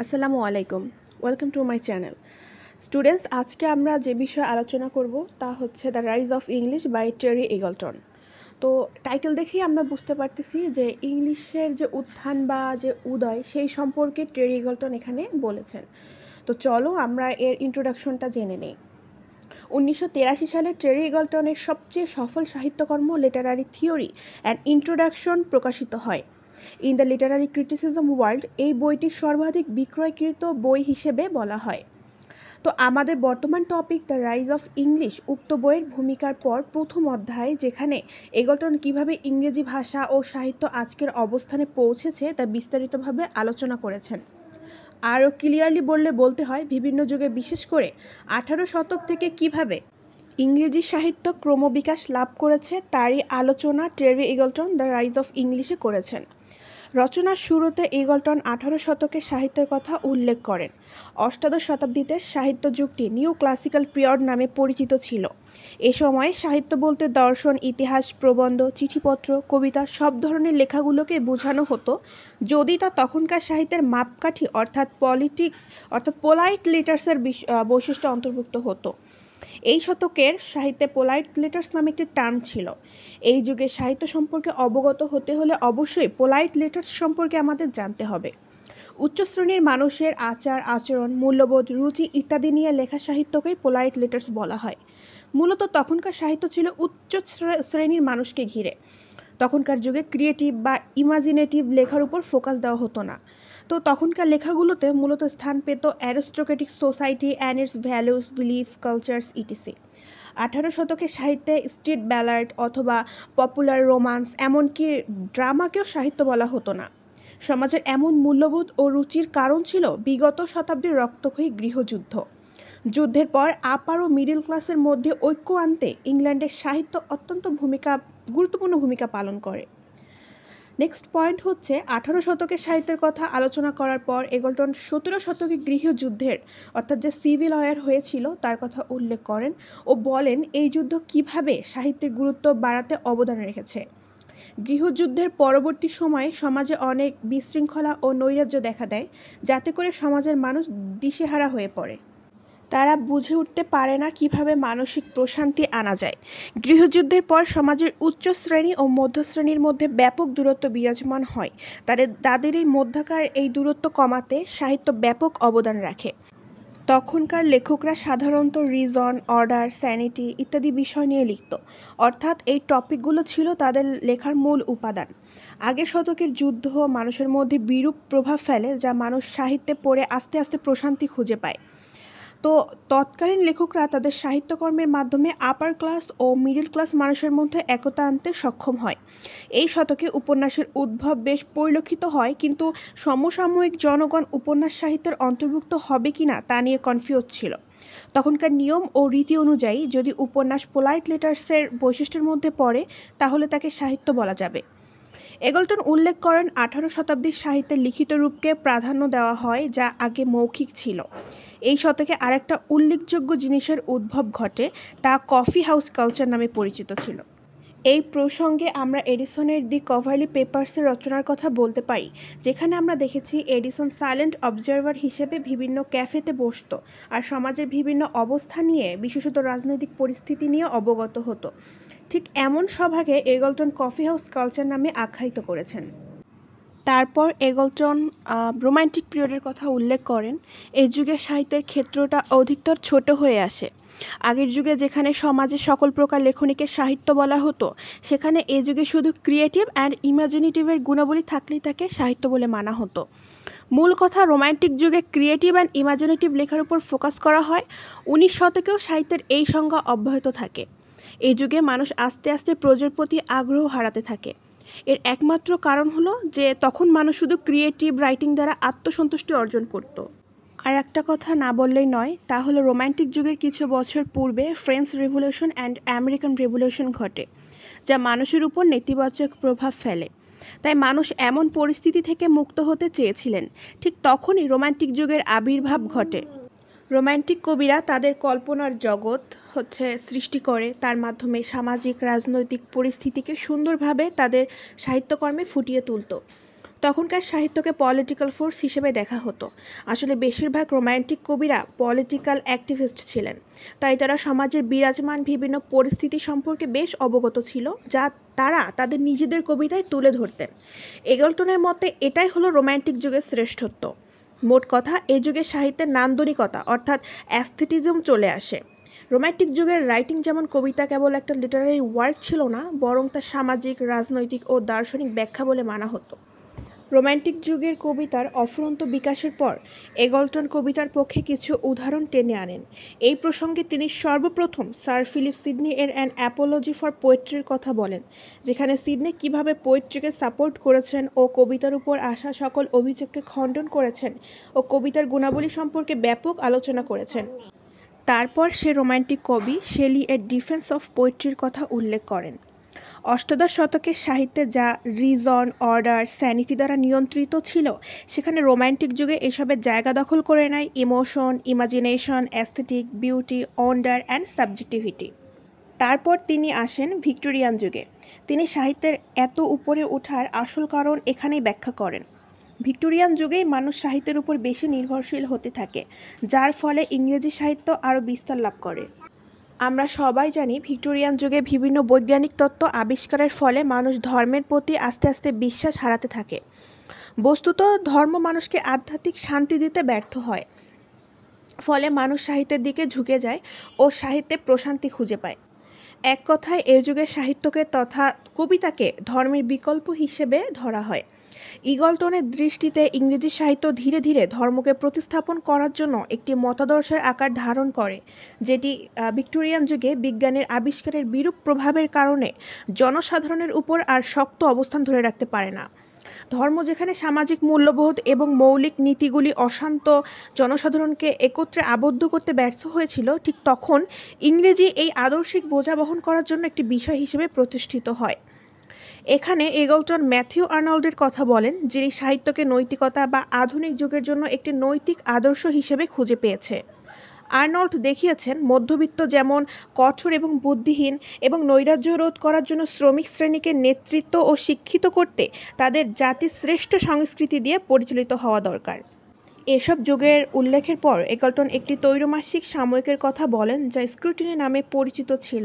আসসালামু আলাইকুম, welcome to my channel. Students, আজকে আমরা যে বিষয়ে আলোচনা করব তা হচ্ছে the rise of English by Terry Eagleton. তো টাইটেল দেখেই আমরা বুঝতে পারতেছি যে ইংলিশের যে উত্থান বা যে উদয় সেই সম্পর্কে টেরি ইগলটন এখানে বলেছেন। তো চলো আমরা এর ইন্ট্রোডাকশনটা জেনে নিই। 1983 সালে টেরি ইগলটনের সবচেয়ে সফল সাহিত্যকর্ম লিটারারি থিওরি অ্যান্ড ইন্ট্রোডাকশন প্রকাশিত হয়। In the Literary criticism world এই বইটি সর্বাধিক বিক্রয়কৃত বই হিসেবে বলা হয়। তো আমাদের বর্তমান topic the rise of English, উক্ত বইয়ের ভূমিকার পর প্রথম অধ্যায়, যেখানে এগলটন কিভাবে ইংরেজি ভাষা ও সাহিত্য আজকের অবস্থানে পৌঁছেছে তা বিস্তারিতভাবে আলোচনা করেছেন। আরও ক্লিয়ারলি বলতে হয় বিভিন্ন যুগে, বিশেষ করে 18 শতক থেকে কিভাবে ইংরেজি সাহিত্য ক্রমবিকাশ লাভ করেছে তারই আলোচনা টেরি ইগলটন দ্য রাইজ অফ ইংলিশে করেছেন। রচনার শুরুতে ইগলটন 18 শতকের সাহিত্যের কথা উল্লেখ করেন। অষ্টাদশ শতাব্দীতে সাহিত্য যুগটি নিউ ক্লাসিক্যাল পিরিয়ড নামে পরিচিত ছিল। এ সময়ে সাহিত্য বলতে দর্শন, ইতিহাস, প্রবন্ধ, চিঠিপত্র, কবিতা সব ধরনের লেখাগুলোকে বোঝানো হতো, যদি তা তখনকার সাহিত্যের মাপকাঠি অর্থাৎ পোলাইট লিটার্সের বৈশিষ্ট্য অন্তর্ভুক্ত হতো। এই শতকের সাহিত্যে পোলাইট লিটার্স নামে একটি টার্ম ছিল। এই যুগে সাহিত্য সম্পর্কে অবগত হতে হলে অবশ্যই পোলাইট লিটার্স সম্পর্কে আমাদের জানতে হবে। উচ্চ শ্রেণীর মানুষের আচার আচরণ, মূল্যবোধ, রুচি ইত্যাদি নিয়ে লেখা সাহিত্যকেই পোলাইট লিটার্স বলা হয়। মূলত তখনকার সাহিত্য ছিল উচ্চ শ্রেণীর মানুষকে ঘিরে। তখনকার যুগে ক্রিয়েটিভ বা ইমাজিনেটিভ লেখার উপর ফোকাস দেওয়া হতো না। তো তখনকার লেখাগুলোতে মূলত স্থান পেত aristocratic society and it's values, belief, cultures etc. 18 শতকে সাহিত্যে স্ট্রিট ব্যালাড অথবা পপুলার রোমান্স, এমনকি ড্রামাকেও সাহিত্য বলা হতো না। সমাজের এমন মূল্যবোধ ও রুচির কারণ ছিল বিগত শতাব্দীর রক্তক্ষয়ী গৃহযুদ্ধ। যুদ্ধের পর আপার ও মিডল ক্লাসের মধ্যে ঐক্য আনতে ইংল্যান্ডের সাহিত্য অত্যন্ত গুরুত্বপূর্ণ ভূমিকা পালন করে। নেক্সট পয়েন্ট হচ্ছে 18 শতকের সাহিত্যের কথা আলোচনা করার পর এগলটন 17 শতকে গৃহযুদ্ধের অর্থাৎ যে সিভিল ওয়ার হয়েছিল তার কথা উল্লেখ করেন ও বলেন এই যুদ্ধ কিভাবে সাহিত্যের গুরুত্ব বাড়াতে অবদান রেখেছে। গৃহযুদ্ধের পরবর্তী সময়ে সমাজে অনেক বিশৃঙ্খলা ও নৈরাজ্য দেখা দেয়, যাতে করে সমাজের মানুষ দিশেহারা হয়ে পড়ে। তারা বুঝে উঠতে পারে না কিভাবে মানসিক প্রশান্তি আনা যায়। গৃহযুদ্ধের পর সমাজের উচ্চ শ্রেণী ও মধ্য শ্রেণীর মধ্যে ব্যাপক দূরত্ব বিরাজমান হয়। তাদের এই মধ্যকার এই দূরত্ব কমাতে সাহিত্য ব্যাপক অবদান রাখে। তখনকার লেখকরা সাধারণত রিজন, অর্ডার, স্যানিটি ইত্যাদি বিষয় নিয়ে লিখত, অর্থাৎ এই টপিকগুলো ছিল তাদের লেখার মূল উপাদান। আগের শতকের যুদ্ধ মানুষের মধ্যে বিরূপ প্রভাব ফেলে, যা মানুষ সাহিত্যে পড়ে আস্তে আস্তে প্রশান্তি খুঁজে পায়। তো তৎকালীন লেখকরা তাদের সাহিত্যকর্মের মাধ্যমে আপার ক্লাস ও মিডল ক্লাস মানুষের মধ্যে একতা আনতে সক্ষম হয়। এই শতকে উপন্যাসের উদ্ভব বেশ পরিলক্ষিত হয়, কিন্তু সমসাময়িক জনগণ উপন্যাস সাহিত্যের অন্তর্ভুক্ত হবে কিনা তা নিয়ে কনফিউজ ছিল। তখনকার নিয়ম ও রীতি অনুযায়ী যদি উপন্যাস পোলাইট লিটার্সের বৈশিষ্ট্যের মধ্যে পড়ে তাহলে তাকে সাহিত্য বলা যাবে। এগলটন উল্লেখ করেন 18 শতাব্দীর সাহিত্যের লিখিত রূপকে প্রাধান্য দেওয়া হয়, যা আগে মৌখিক ছিল। এই শতকে আরেকটা উল্লেখযোগ্য জিনিসের উদ্ভব ঘটে, তা কফি হাউস কালচার নামে পরিচিত ছিল। এই প্রসঙ্গে আমরা এডিসনের দি কভারলি পেপার্সের রচনার কথা বলতে পারি, যেখানে আমরা দেখেছি এডিসন সাইলেন্ট অবজারভার হিসেবে বিভিন্ন ক্যাফেতে বসত আর সমাজের বিভিন্ন অবস্থা নিয়ে, বিশেষত রাজনৈতিক পরিস্থিতি নিয়ে অবগত হতো। ঠিক এমন সভাকে এগলটন কফি হাউস কালচার নামে আখ্যায়িত করেছেন। তারপর এগলটন রোমান্টিক পিরিয়ডের কথা উল্লেখ করেন। এই যুগে সাহিত্যের ক্ষেত্রটা অধিকতর ছোট হয়ে আসে। আগের যুগে যেখানে সমাজের সকল প্রকার লেখনীকে সাহিত্য বলা হতো, সেখানে এই যুগে শুধু ক্রিয়েটিভ অ্যান্ড ইমাজিনেটিভের গুণাবলী থাকলেই তাকে সাহিত্য বলে মানা হতো। মূল কথা, রোমান্টিক যুগে ক্রিয়েটিভ অ্যান্ড ইমাজিনেটিভ লেখার উপর ফোকাস করা হয়। 19 শতকেও সাহিত্যের এই সংজ্ঞা অব্যাহত থাকে। এই যুগে মানুষ আস্তে আস্তে প্রজের প্রতি আগ্রহ হারাতে থাকে। এর একমাত্র কারণ হলো যে তখন মানুষ শুধু ক্রিয়েটিভ রাইটিং দ্বারা আত্মসন্তুষ্টি অর্জন করত। আর একটা কথা না বললেই নয়, তা হলো রোমান্টিক যুগের কিছু বছর পূর্বে French revolution and American revolution ঘটে, যা মানুষের উপর নেতিবাচক প্রভাব ফেলে। তাই মানুষ এমন পরিস্থিতি থেকে মুক্ত হতে চেয়েছিলেন। ঠিক তখনই রোমান্টিক যুগের আবির্ভাব ঘটে। রোমান্টিক কবিরা তাদের কল্পনার জগৎ সৃষ্টি করে, তার মাধ্যমে সামাজিক রাজনৈতিক পরিস্থিতিকে সুন্দরভাবে তাদের সাহিত্যকর্মে ফুটিয়ে তুলত। তখনকার সাহিত্যকে পলিটিক্যাল ফোর্স হিসেবে দেখা হতো। আসলে বেশিরভাগ রোম্যান্টিক কবিরা পলিটিক্যাল অ্যাক্টিভিস্ট ছিলেন, তাই তারা সমাজের বিরাজমান বিভিন্ন পরিস্থিতি সম্পর্কে বেশ অবগত ছিল, যা তারা তাদের নিজেদের কবিতায় তুলে ধরতেন। এগলটনের মতে এটাই হলো রোম্যান্টিক যুগের শ্রেষ্ঠত্ব। মোট কথা, এই যুগে সাহিত্যের নান্দনিকতা অর্থাৎ অ্যাস্থেটিজম চলে আসে। রোম্যান্টিক যুগের রাইটিং যেমন কবিতা কেবল একটা লিটারারি ওয়ার্ক ছিল না, বরং তা সামাজিক, রাজনৈতিক ও দার্শনিক ব্যাখ্যা বলে মানা হতো। রোম্যান্টিক যুগের কবিতার অফুরন্ত বিকাশের পর এগলটন কবিতার পক্ষে কিছু উদাহরণ টেনে আনেন। এই প্রসঙ্গে তিনি সর্বপ্রথম স্যার ফিলিপ সিডনি এর অ্যান অ্যাপোলজি ফর পোয়েট্রির কথা বলেন, যেখানে সিডনি কিভাবে পোয়েট্রিকে সাপোর্ট করেছেন ও কবিতার উপর আসা সকল অভিযোগকে খণ্ডন করেছেন ও কবিতার গুণাবলী সম্পর্কে ব্যাপক আলোচনা করেছেন। তারপর সে রোম্যান্টিক কবি শেলি এর ডিফেন্স অফ পোয়েট্রির কথা উল্লেখ করেন। অষ্টাদশ শতকের সাহিত্যে যা রিজন, অর্ডার, স্যানিটি দ্বারা নিয়ন্ত্রিত ছিল, সেখানে রোম্যান্টিক যুগে এসবের জায়গা দখল করে নেয় emotion, imagination, aesthetic, beauty, wonder and subjectivity. তারপর তিনি আসেন ভিক্টোরিয়ান যুগে। তিনি সাহিত্যের এত উপরে ওঠার আসল কারণ এখানেই ব্যাখ্যা করেন। ভিক্টোরিয়ান যুগেই মানুষ সাহিত্যের উপর বেশি নির্ভরশীল হতে থাকে, যার ফলে ইংরেজি সাহিত্য আরও বিস্তার লাভ করে। আমরা সবাই জানি ভিক্টোরিয়ান যুগে বিভিন্ন বৈজ্ঞানিক তত্ত্ব আবিষ্কারের ফলে মানুষ ধর্মের প্রতি আস্তে আস্তে বিশ্বাস হারাতে থাকে। বস্তুত ধর্ম মানুষকে আধ্যাত্মিক শান্তি দিতে ব্যর্থ হয়, ফলে মানুষ সাহিত্যের দিকে ঝুঁকে যায় ও সাহিত্যে প্রশান্তি খুঁজে পায়। এক কথায় এই যুগের সাহিত্যকে তথা কবিতাকে ধর্মের বিকল্প হিসেবে ধরা হয়। ইগলটনের দৃষ্টিতে ইংরেজি সাহিত্য ধীরে ধীরে ধর্মকে প্রতিস্থাপন করার জন্য একটি মতাদর্শের আকার ধারণ করে, যেটি ভিক্টোরিয়ান যুগে বিজ্ঞানের আবিষ্কারের বিরূপ প্রভাবের কারণে জনসাধারণের উপর আর শক্ত অবস্থান ধরে রাখতে পারে না। ধর্ম যেখানে সামাজিক মূল্যবোধ এবং মৌলিক নীতিগুলি অশান্ত জনসাধারণকে একত্রে আবদ্ধ করতে ব্যর্থ হয়েছিল, ঠিক তখন ইংরেজি এই আদর্শিক বোঝা বহন করার জন্য একটি বিষয় হিসেবে প্রতিষ্ঠিত হয়। এখানে এগলটন ম্যাথিউ আর্নল্ডের কথা বলেন, যিনি সাহিত্যকে নৈতিকতা বা আধুনিক যুগের জন্য একটি নৈতিক আদর্শ হিসেবে খুঁজে পেয়েছে। আর্নল্ড দেখিয়েছেন মধ্যবিত্ত যেমন কঠোর এবং বুদ্ধিহীন এবং নৈরাজ্য রোধ করার জন্য শ্রমিক শ্রেণীকে নেতৃত্ব ও শিক্ষিত করতে তাদের জাতির শ্রেষ্ঠ সংস্কৃতি দিয়ে পরিচালিত হওয়া দরকার। এসব যুগের উল্লেখের পর এগলটন একটি তৈরমাসিক সাময়িকের কথা বলেন, যা স্ক্রুটিনি নামে পরিচিত ছিল।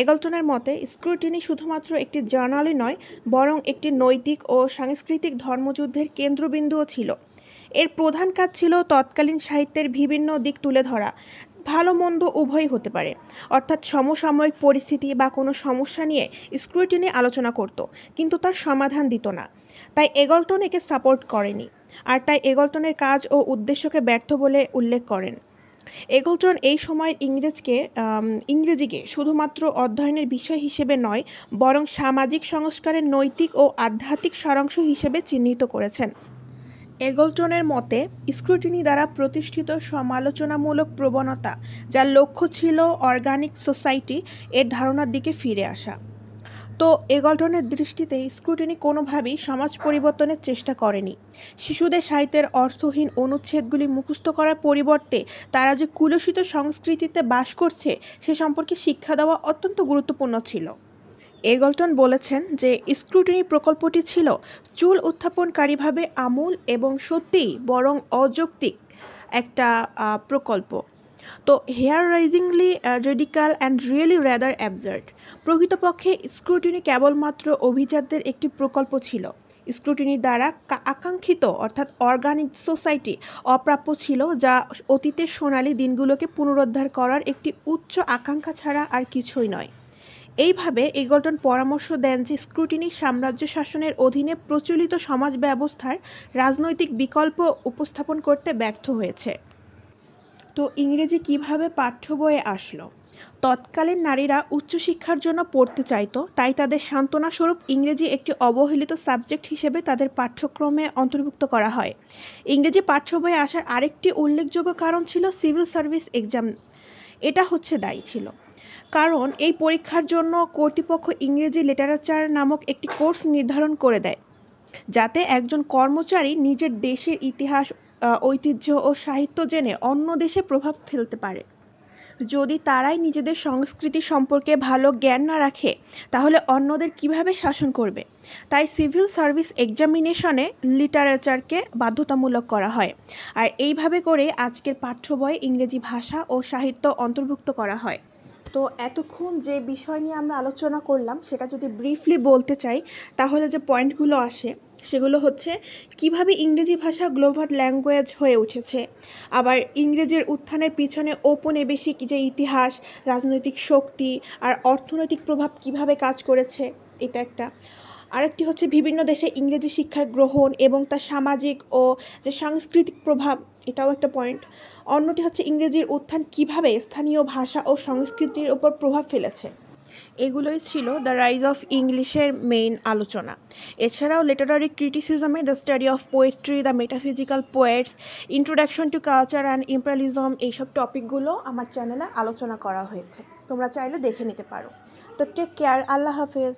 এগলটনের মতে স্ক্রুটিনি শুধুমাত্র একটি জার্নালই নয়, বরং একটি নৈতিক ও সাংস্কৃতিক ধর্মযুদ্ধের কেন্দ্রবিন্দুও ছিল। এর প্রধান কাজ ছিল তৎকালীন সাহিত্যের বিভিন্ন দিক তুলে ধরা, ভালো মন্দ উভয়ই হতে পারে, অর্থাৎ সমসাময়িক পরিস্থিতি বা কোনো সমস্যা নিয়ে স্ক্রুটিনি আলোচনা করত, কিন্তু তার সমাধান দিত না। তাই এগলটন একে সাপোর্ট করেনি, আর তাই এগলটনের কাজ ও উদ্দেশ্যকে ব্যর্থ বলে উল্লেখ করেন। এগলটন এই সময়ের ইংরেজিকে শুধুমাত্র অধ্যয়নের বিষয় হিসেবে নয়, বরং সামাজিক সংস্কারের নৈতিক ও আধ্যাত্মিক সারাংশ হিসেবে চিহ্নিত করেছেন। এগলটনের মতে স্ক্রুটিনি দ্বারা প্রতিষ্ঠিত সমালোচনামূলক প্রবণতা, যার লক্ষ্য ছিল অর্গানিক সোসাইটি এর ধারণার দিকে ফিরে আসা। তো এগলটনের দৃষ্টিতে স্ক্রুটিনি কোনোভাবেই সমাজ পরিবর্তনের চেষ্টা করেনি। শিশুদের সাহিত্যের অর্থহীন অনুচ্ছেদগুলি মুখস্থ করার পরিবর্তে তারা যে কুলসিত সংস্কৃতিতে বাস করছে সে সম্পর্কে শিক্ষা দেওয়া অত্যন্ত গুরুত্বপূর্ণ ছিল। এগলটন বলেছেন যে স্ক্রুটিনি প্রকল্পটি ছিল চুল উত্থাপনকারীভাবে আমূল এবং সত্যিই বরং অযৌক্তিক একটা প্রকল্প। তো hair raisingly radical and really rather absurd. প্রকৃতপক্ষে স্ক্রুটিনি কেবলমাত্র অভিজাতদের একটি প্রকল্প ছিল। স্ক্রুটিনির দ্বারা আকাঙ্ক্ষিত অর্থাৎ অর্গানিক সোসাইটি অপ্রাপ্য ছিল, যা অতীতের সোনালী দিনগুলোকে পুনরুদ্ধার করার একটি উচ্চ আকাঙ্ক্ষা ছাড়া আর কিছুই নয়। এইভাবে এগলটন পরামর্শ দেন যে স্ক্রুটিনি সাম্রাজ্য শাসনের অধীনে প্রচলিত সমাজ ব্যবস্থার রাজনৈতিক বিকল্প উপস্থাপন করতে ব্যর্থ হয়েছে। তো ইংরেজি কিভাবে পাঠ্য বইয়ে আসলো? তৎকালীন নারীরা উচ্চশিক্ষার জন্য পড়তে চাইতো, তাই তাদের সান্ত্বনাস্বরূপ ইংরেজি একটি অবহেলিত সাবজেক্ট হিসেবে তাদের পাঠ্যক্রমে অন্তর্ভুক্ত করা হয়। ইংরেজি পাঠ্য বইয়ে আসার আরেকটি উল্লেখযোগ্য কারণ ছিল সিভিল সার্ভিস এক্সাম। এটা দায়ী ছিল, কারণ এই পরীক্ষার জন্য কর্তৃপক্ষ ইংরেজি লিটারেচার নামক একটি কোর্স নির্ধারণ করে দেয়, যাতে একজন কর্মচারী নিজের দেশের ইতিহাস, ঐতিহ্য ও সাহিত্য জেনে অন্য দেশে প্রভাব ফেলতে পারে। যদি তারাই নিজেদের সংস্কৃতি সম্পর্কে ভালো জ্ঞান না রাখে তাহলে অন্যদের কিভাবে শাসন করবে। তাই সিভিল সার্ভিস এক্সামিনেশনে লিটারেচারকে বাধ্যতামূলক করা হয়, আর এইভাবে করে আজকের পাঠ্য বইয়ে ইংরেজি ভাষা ও সাহিত্য অন্তর্ভুক্ত করা হয়। তো এতক্ষণ যে বিষয় নিয়ে আমরা আলোচনা করলাম সেটা যদি ব্রিফলি বলতে চাই তাহলে যে পয়েন্টগুলো আসে সেগুলো হচ্ছে কিভাবে ইংরেজি ভাষা গ্লোবাল ল্যাঙ্গুয়েজ হয়ে উঠেছে, আবার ইংরেজির উত্থানের পিছনে ঔপনিবেশিক যে ইতিহাস, রাজনৈতিক শক্তি আর অর্থনৈতিক প্রভাব কিভাবে কাজ করেছে, এটা একটা। আরেকটি হচ্ছে বিভিন্ন দেশে ইংরেজি শিক্ষার গ্রহণ এবং তার সামাজিক ও যে সাংস্কৃতিক প্রভাব, এটাও একটা পয়েন্ট। অন্যটি হচ্ছে ইংরেজির উত্থান কিভাবে স্থানীয় ভাষা ও সংস্কৃতির ওপর প্রভাব ফেলেছে। এগুলোই ছিল দ্য রাইজ অফ ইংলিশের মেইন আলোচনা। এছাড়াও লিটারারি ক্রিটিসিজমে the study of poetry, the metaphysical poets, introduction to culture and imperialism, এইসব টপিকগুলো আমার চ্যানেলে আলোচনা করা হয়েছে, তোমরা চাইলে দেখে নিতে পারো। তো টেক কেয়ার, আল্লাহ হাফেজ।